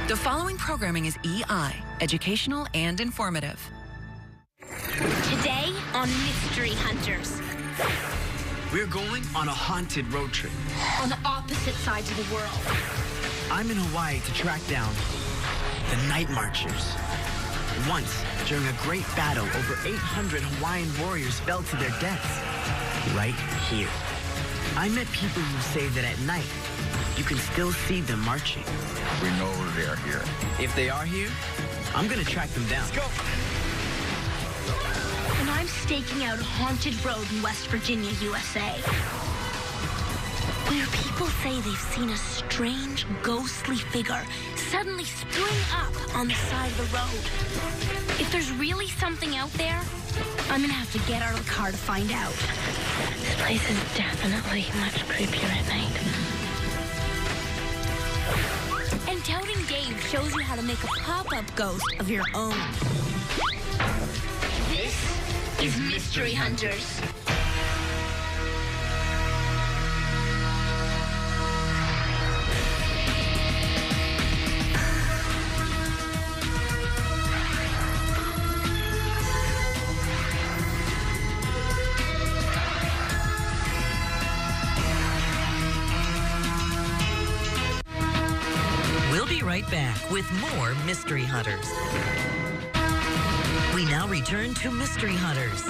The following programming is EI, educational and informative. Today on Mystery Hunters. We're going on a haunted road trip. On the opposite sides of the world. I'm in Hawaii to track down the Night Marchers. Once, during a great battle, over 800 Hawaiian warriors fell to their deaths. Right here. I met people who say that at night, you can still see them marching. We know they're here. If they are here, I'm gonna track them down. Let's go! And I'm staking out a haunted road in West Virginia, USA. Where people say they've seen a strange, ghostly figure suddenly spring up on the side of the road. If there's really something out there, I'm gonna have to get out of the car to find out. This place is definitely much creepier at night. And Doubting Dave shows you how to make a pop-up ghost of your own. This is Mystery Hunters. We'll be right back with more Mystery Hunters. We now return to Mystery Hunters.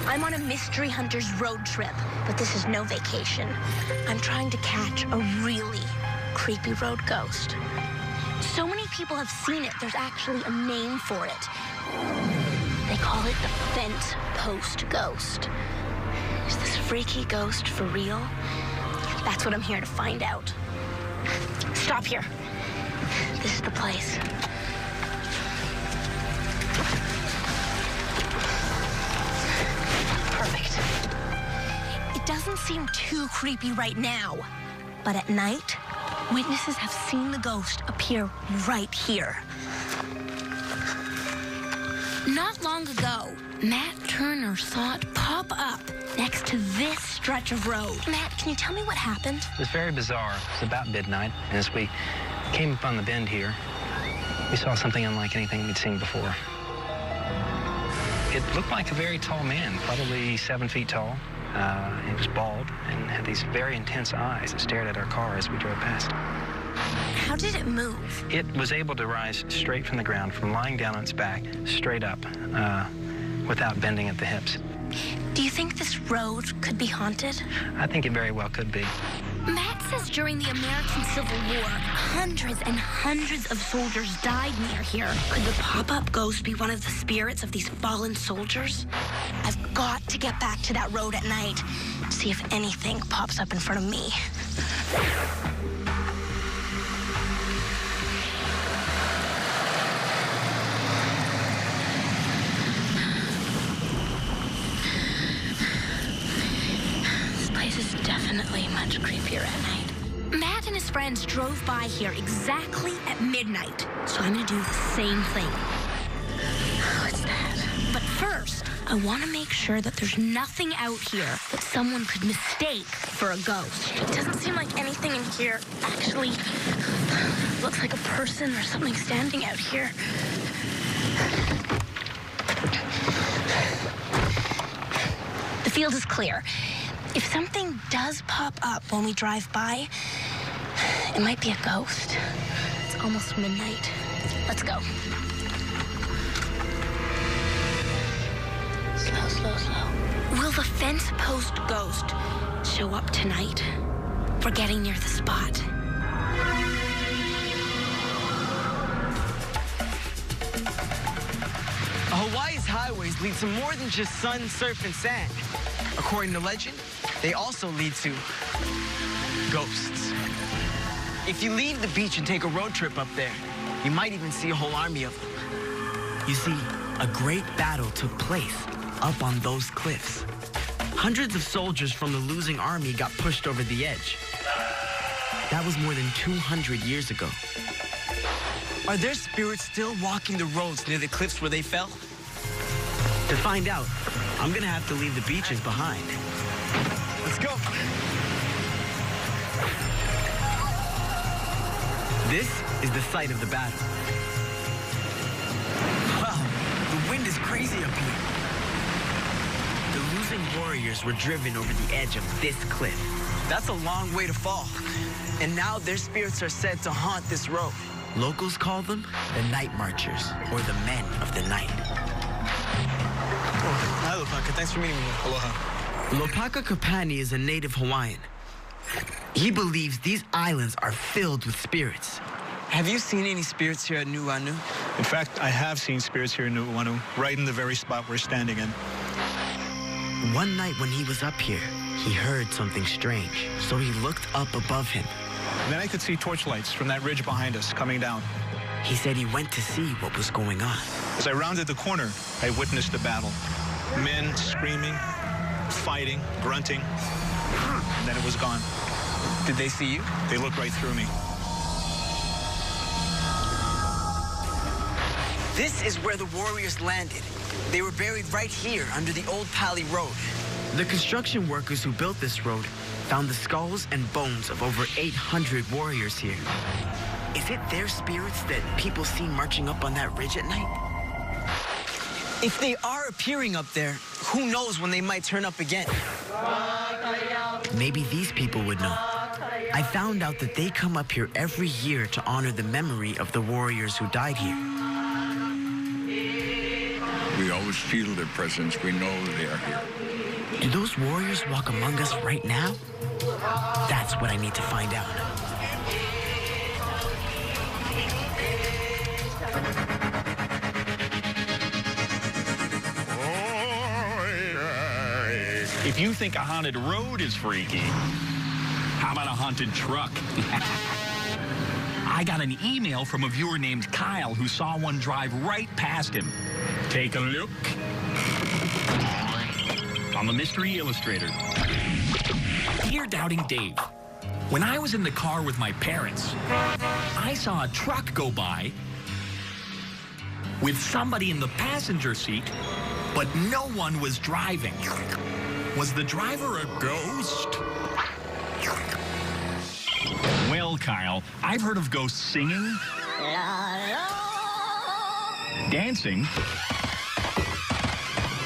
I'm on a Mystery Hunters road trip, but this is no vacation. I'm trying to catch a really creepy road ghost. So many people have seen it, there's actually a name for it. They call it the fence post ghost. Is this freaky ghost for real? That's what I'm here to find out. Stop here. This is the place. Perfect. It doesn't seem too creepy right now, but at night, witnesses have seen the ghost appear right here. Not long ago, Matt Turner saw it pop up next to this stretch of road. Matt, can you tell me what happened? It was very bizarre. It was about midnight, and as we came upon the bend here, we saw something unlike anything we'd seen before. It looked like a very tall man, probably 7 feet tall. He was bald and had these very intense eyes that stared at our car as we drove past. How did it move? It was able to rise straight from the ground, from lying down on its back, straight up, without bending at the hips. Do you think this road could be haunted? I think it very well could be. Matt says during the American Civil War, hundreds and hundreds of soldiers died near here. Could the pop-up ghost be one of the spirits of these fallen soldiers? I've got to get back to that road at night to see if anything pops up in front of me. Definitely much creepier at night. Matt and his friends drove by here exactly at midnight, so I'm gonna do the same thing. What's that? But first, I want to make sure that there's nothing out here that someone could mistake for a ghost. It doesn't seem like anything in here actually looks like a person or something standing out here. The field is clear. If something does pop up when we drive by, it might be a ghost. It's almost midnight. Let's go. Slow, slow, slow. Will the fence post ghost show up tonight? We're getting near the spot. Hawaii's highways lead to more than just sun, surf, and sand. According to legend, they also lead to ghosts. If you leave the beach and take a road trip up there, you might even see a whole army of them. You see, a great battle took place up on those cliffs. Hundreds of soldiers from the losing army got pushed over the edge. That was more than 200 years ago. Are there spirits still walking the roads near the cliffs where they fell? To find out, I'm gonna have to leave the beaches behind. Let's go. This is the site of the battle. Wow, the wind is crazy up here. The losing warriors were driven over the edge of this cliff. That's a long way to fall. And now their spirits are said to haunt this road. Locals call them the Night Marchers, or the Men of the Night. Oh, hi, Lopaka. Thanks for meeting me. Aloha. Lopaka Kapani is a native Hawaiian. He believes these islands are filled with spirits. Have you seen any spirits here at Nuuanu? In fact, I have seen spirits here in Nuuanu, right in the very spot we're standing in. One night when he was up here, he heard something strange, so he looked up above him. And then I could see torchlights from that ridge behind us coming down. He said he went to see what was going on. As I rounded the corner, I witnessed a battle. Men screaming, fighting, grunting, and then it was gone. Did they see you? They looked right through me. This is where the warriors landed. They were buried right here under the old Pali Road. The construction workers who built this road found the skulls and bones of over 800 warriors here. Is it their spirits that people see marching up on that ridge at night? If they are appearing up there, who knows when they might turn up again? Maybe these people would know. I found out that they come up here every year to honor the memory of the warriors who died here. We always feel their presence. We know they are here. Do those warriors walk among us right now? That's what I need to find out. If you think a haunted road is freaky, how about a haunted truck? I got an email from a viewer named Kyle who saw one drive right past him. Take a look. On the Mystery Illustrator. Dear Doubting Dave, when I was in the car with my parents, I saw a truck go by with somebody in the passenger seat, but no one was driving. Was the driver a ghost? Well, Kyle, I've heard of ghosts singing, dancing,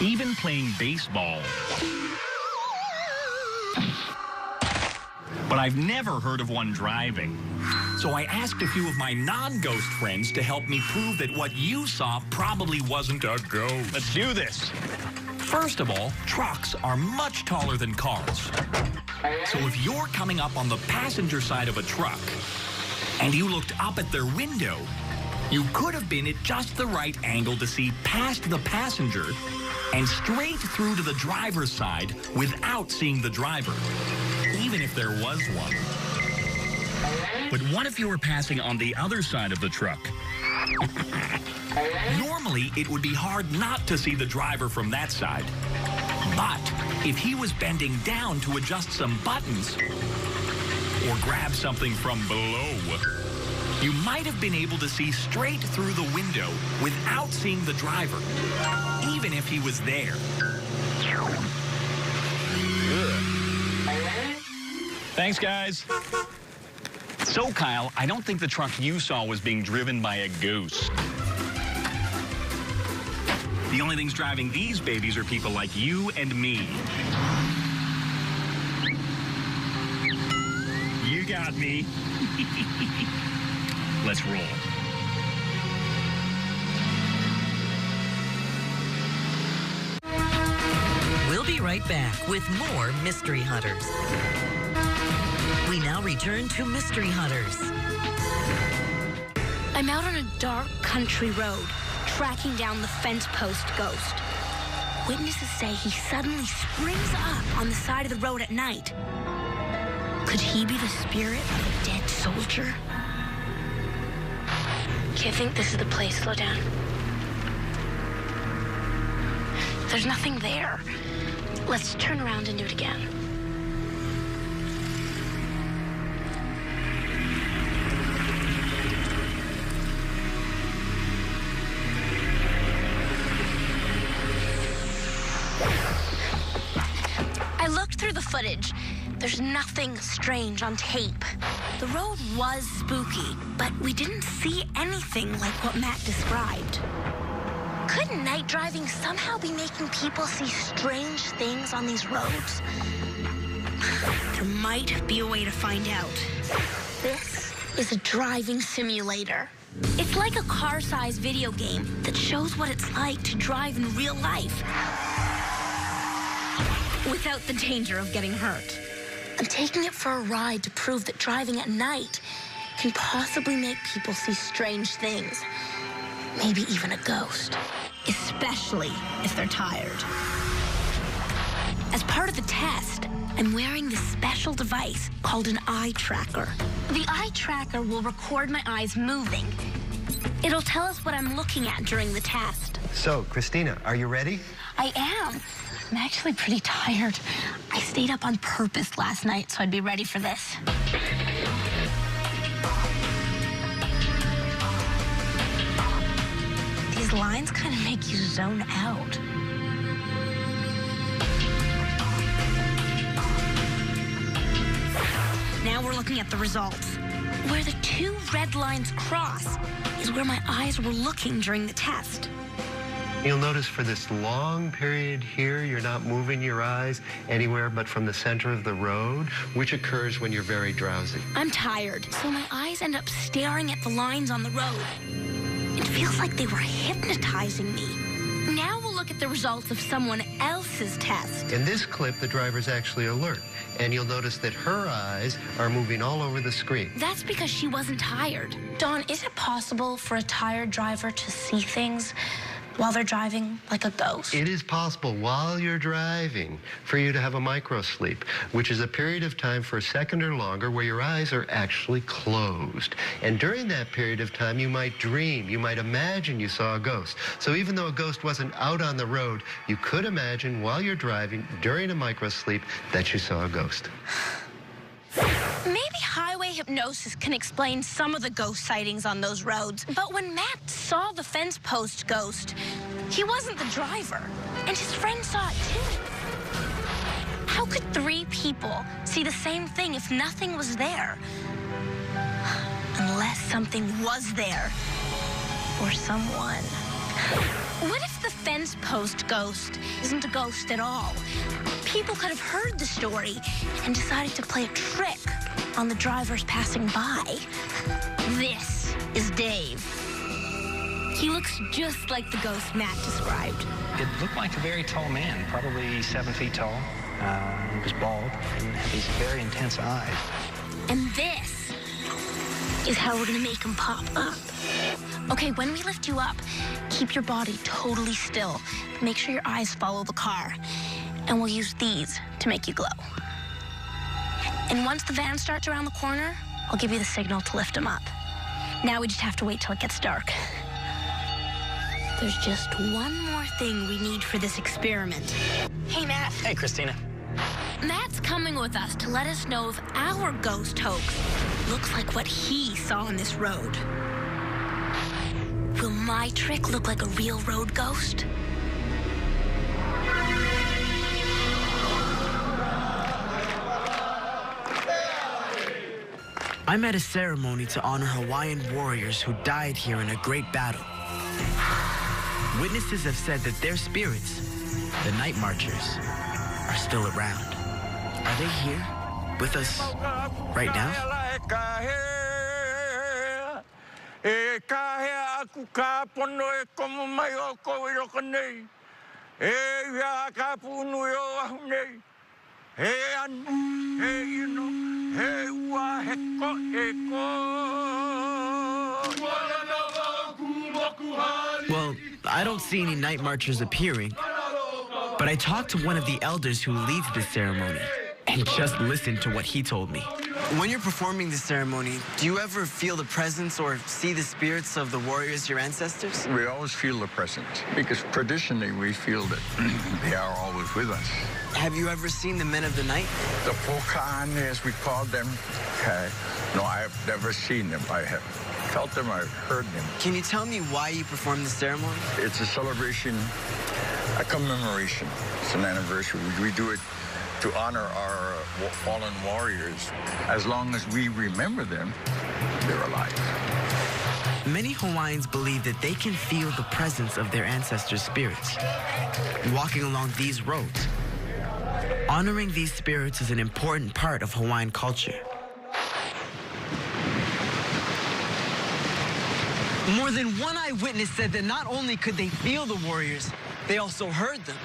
even playing baseball. But I've never heard of one driving. So I asked a few of my non-ghost friends to help me prove that what you saw probably wasn't a ghost. Let's do this. First of all, trucks are much taller than cars. So if you're coming up on the passenger side of a truck and you looked up at their window, you could have been at just the right angle to see past the passenger and straight through to the driver's side without seeing the driver, even if there was one. But what if you were passing on the other side of the truck? Normally, it would be hard not to see the driver from that side. But if he was bending down to adjust some buttons or grab something from below, you might have been able to see straight through the window without seeing the driver, even if he was there. Thanks, guys. So, Kyle, I don't think the truck you saw was being driven by a ghost. The only things driving these babies are people like you and me. You got me. Let's roll. We'll be right back with more Mystery Hunters. We now return to Mystery Hunters. I'm out on a dark country road, tracking down the fence post ghost. Witnesses say he suddenly springs up on the side of the road at night. Could he be the spirit of a dead soldier? Okay, I think this is the place. Slow down. There's nothing there. Let's turn around and do it again. I looked through the footage. There's nothing strange on tape. The road was spooky, but we didn't see anything like what Matt described. Could night driving somehow be making people see strange things on these roads? There might be a way to find out. This is a driving simulator. It's like a car-sized video game that shows what it's like to drive in real life without the danger of getting hurt. I'm taking it for a ride to prove that driving at night can possibly make people see strange things. Maybe even a ghost, especially if they're tired. As part of the test, I'm wearing this special device called an eye tracker. The eye tracker will record my eyes moving. It'll tell us what I'm looking at during the test. So, Christina, are you ready? I am. I'm actually pretty tired. I stayed up on purpose last night so I'd be ready for this. These lines kind of make you zone out. Now we're looking at the results. Where the two red lines cross is where my eyes were looking during the test. You'll notice for this long period here, you're not moving your eyes anywhere but from the center of the road, which occurs when you're very drowsy. I'm tired, so my eyes end up staring at the lines on the road. It feels like they were hypnotizing me. Now we'll look at the results of someone else's test. In this clip, the driver's actually alert, and you'll notice that her eyes are moving all over the screen. That's because she wasn't tired. Dawn, is it possible for a tired driver to see things while they're driving like a ghost? It is possible while you're driving for you to have a microsleep, which is a period of time for a second or longer where your eyes are actually closed. And during that period of time, you might dream, you might imagine you saw a ghost. So even though a ghost wasn't out on the road, you could imagine while you're driving during a microsleep that you saw a ghost. Maybe highway hypnosis can explain some of the ghost sightings on those roads. But when Matt saw the fence post ghost, he wasn't the driver, and his friend saw it too. How could three people see the same thing if nothing was there? Unless something was there, or someone. What if the fence post ghost isn't a ghost at all? People could have heard the story and decided to play a trick on the drivers passing by. This is Dave. He looks just like the ghost Matt described. It looked like a very tall man, probably 7 feet tall. He was bald and had these very intense eyes. And this is how we're gonna make him pop up. Okay, when we lift you up, keep your body totally still. Make sure your eyes follow the car. And we'll use these to make you glow. And once the van starts around the corner, I'll give you the signal to lift him up. Now we just have to wait till it gets dark. There's just one more thing we need for this experiment. Hey, Matt. Hey, Christina. Matt's coming with us to let us know if our ghost hoax looks like what he saw on this road. Will my trick look like a real road ghost? I'm at a ceremony to honor Hawaiian warriors who died here in a great battle. Witnesses have said that their spirits, the night marchers, are still around. Are they here with us right now? Well, I don't see any night marchers appearing, but I talked to one of the elders who leads the ceremony and just listened to what he told me. When you're performing the ceremony, do you ever feel the presence or see the spirits of the warriors, your ancestors? We always feel the presence because traditionally we feel that they are always with us. Have you ever seen the men of the night? The Pokane, as we call them, no, I have never seen them. I have felt them, I've heard them. Can you tell me why you perform the ceremony? It's a celebration, a commemoration. It's an anniversary. We do it to honor our fallen warriors. As long as we remember them, they're alive. Many Hawaiians believe that they can feel the presence of their ancestors' spirits. Walking along these roads, honoring these spirits is an important part of Hawaiian culture. More than one eyewitness said that not only could they feel the warriors, they also heard them.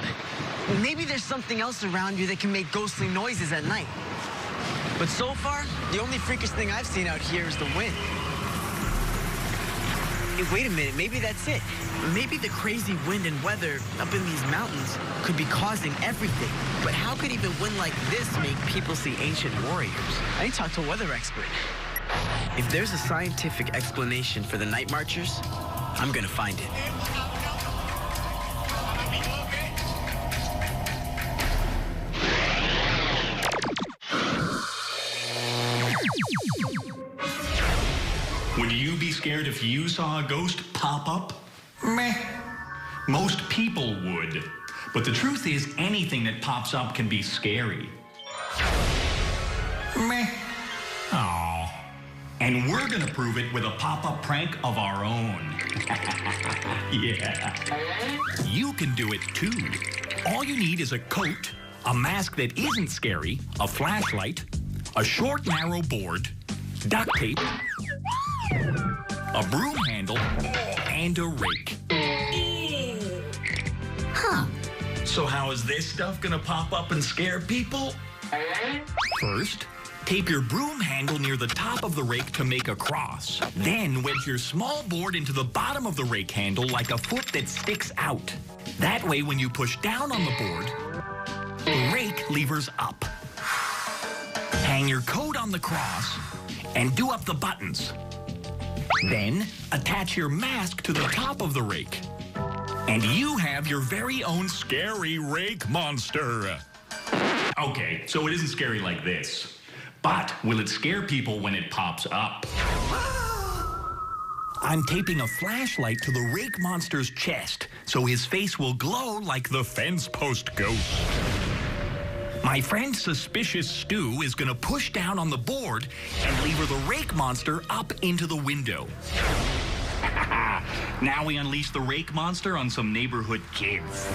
Maybe there's something else around you that can make ghostly noises at night. But so far, the only freakish thing I've seen out here is the wind. Hey, wait a minute, maybe that's it. Maybe the crazy wind and weather up in these mountains could be causing everything. But how could even wind like this make people see ancient warriors? I need to talk to a weather expert. If there's a scientific explanation for the night marchers, I'm gonna find it. Would you be scared if you saw a ghost pop up? Meh. Most people would. But the truth is, anything that pops up can be scary. Meh. Aww. And we're gonna prove it with a pop-up prank of our own. Yeah. You can do it too. All you need is a coat, a mask that isn't scary, a flashlight, a short, narrow board, duct tape, a broom handle, and a rake. Huh. So how is this stuff gonna pop up and scare people? First, tape your broom handle near the top of the rake to make a cross. Then wedge your small board into the bottom of the rake handle like a foot that sticks out. That way, when you push down on the board, the rake levers up. Hang your coat on the cross and do up the buttons. Then, attach your mask to the top of the rake. And you have your very own scary rake monster. Okay, so it isn't scary like this. But will it scare people when it pops up? I'm taping a flashlight to the rake monster's chest so his face will glow like the fence post ghost. My friend Suspicious Stu is gonna push down on the board and lever the rake monster up into the window. Now we unleash the rake monster on some neighborhood kids.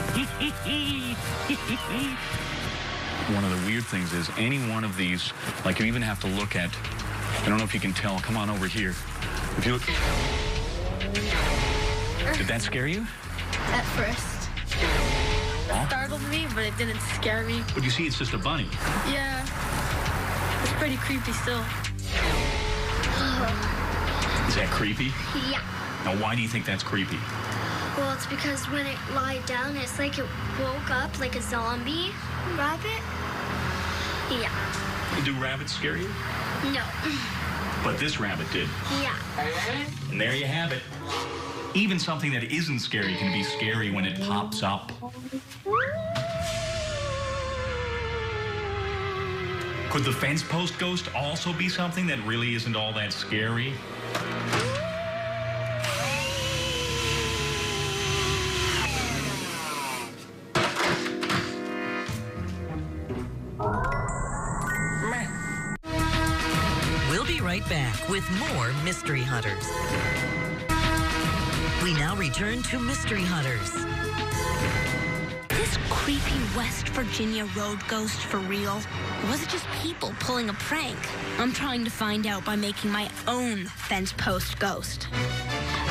One of the weird things is any one of these, like you even have to look at, I don't know if you can tell, come on over here. If you look, did that scare you? At first. It startled me, but it didn't scare me. But you see, it's just a bunny. Yeah. It's pretty creepy still. Is that creepy? Yeah. Now, why do you think that's creepy? Well, it's because when it lied down, it's like it woke up like a zombie rabbit. Yeah. Do rabbits scare you? No. But this rabbit did. Yeah. And there you have it. Even something that isn't scary can be scary when it pops up. Could the fence post ghost also be something that really isn't all that scary? We'll be right back with more Mystery Hunters. We now return to Mystery Hunters. This creepy West Virginia road ghost for real? Or was it just people pulling a prank? I'm trying to find out by making my own fence post ghost.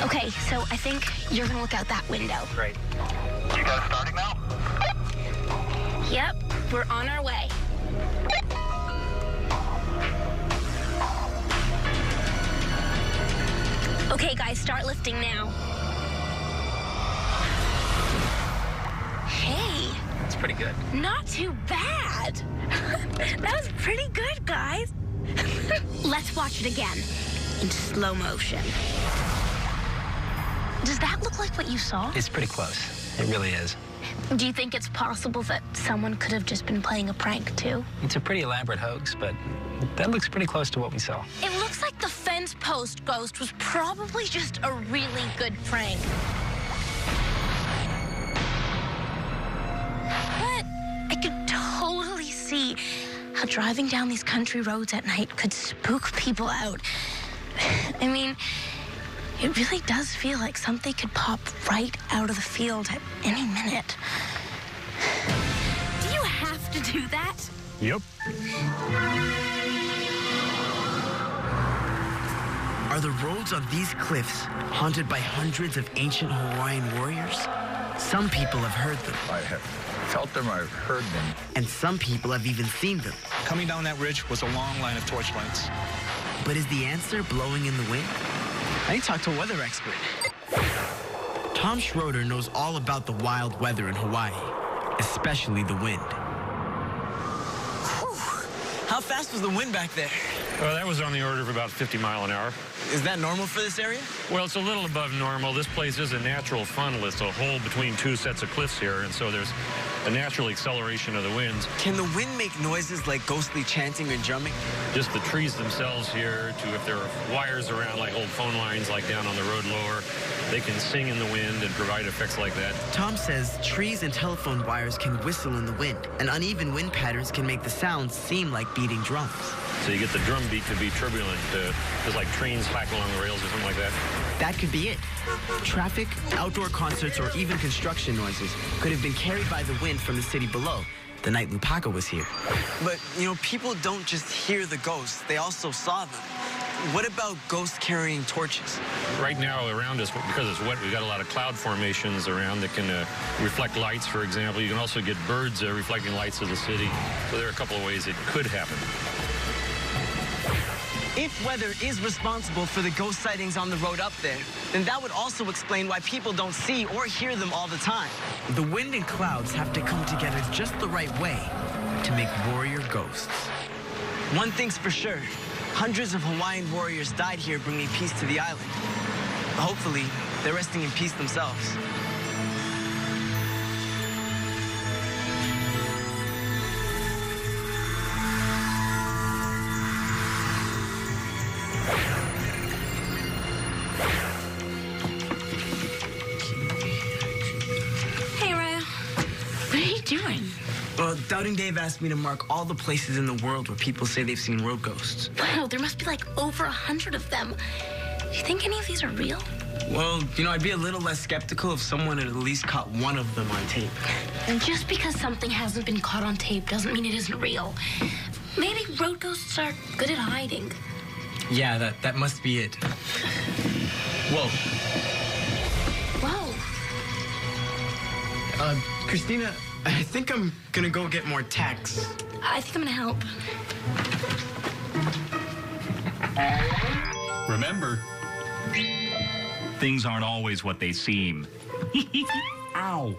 Okay, so I think you're gonna look out that window. Great. You guys starting now? Yep, we're on our way. Okay, guys, start lifting now. Hey. It's pretty good. Not too bad. That was pretty good, guys. Let's watch it again in slow motion. Does that look like what you saw? It's pretty close. It really is. Do you think it's possible that someone could have just been playing a prank, too? It's a pretty elaborate hoax, but that looks pretty close to what we saw. It looks like the fence post ghost was probably just a really good prank. But I could totally see how driving down these country roads at night could spook people out. I mean, it really does feel like something could pop right out of the field at any minute. Do you have to do that? Yep. Are the roads on these cliffs haunted by hundreds of ancient Hawaiian warriors? Some people have heard them. I have felt them, I've heard them. And some people have even seen them. Coming down that ridge was a long line of torchlights. But is the answer blowing in the wind? I need to talk to a weather expert. Tom Schroeder knows all about the wild weather in Hawaii, especially the wind. Whew. How fast was the wind back there? Well, that was on the order of about 50 miles an hour. Is that normal for this area? Well, it's a little above normal. This place is a natural funnel. It's a hole between two sets of cliffs here, and so there's a natural acceleration of the winds. Can the wind make noises like ghostly chanting or drumming? Just the trees themselves here, to if there are wires around like old phone lines like down on the road lower, they can sing in the wind and provide effects like that. Tom says trees and telephone wires can whistle in the wind, and uneven wind patterns can make the sounds seem like beating drums. So you get the drum beat to be turbulent, just like trains slack along the rails or something like that. That could be it. Traffic, outdoor concerts, or even construction noises could have been carried by the wind from the city below the night Lupaka was here. But, you know, people don't just hear the ghosts. They also saw them. What about ghosts carrying torches? Right now around us, because it's wet, we've got a lot of cloud formations around that can reflect lights, for example. You can also get birds reflecting lights of the city. So there are a couple of ways it could happen. If weather is responsible for the ghost sightings on the road up there, then that would also explain why people don't see or hear them all the time. The wind and clouds have to come together just the right way to make warrior ghosts. One thing's for sure, hundreds of Hawaiian warriors died here bringing peace to the island. Hopefully, they're resting in peace themselves. Doubting Dave asked me to mark all the places in the world where people say they've seen road ghosts. Wow, there must be like over 100 of them. Do you think any of these are real? Well, you know, I'd be a little less skeptical if someone had at least caught one of them on tape. And just because something hasn't been caught on tape doesn't mean it isn't real. Maybe road ghosts are good at hiding. Yeah, that must be it. Whoa. Whoa. Christina, I think I'm gonna go get more tacks. I think I'm gonna help. Remember, things aren't always what they seem. Ow.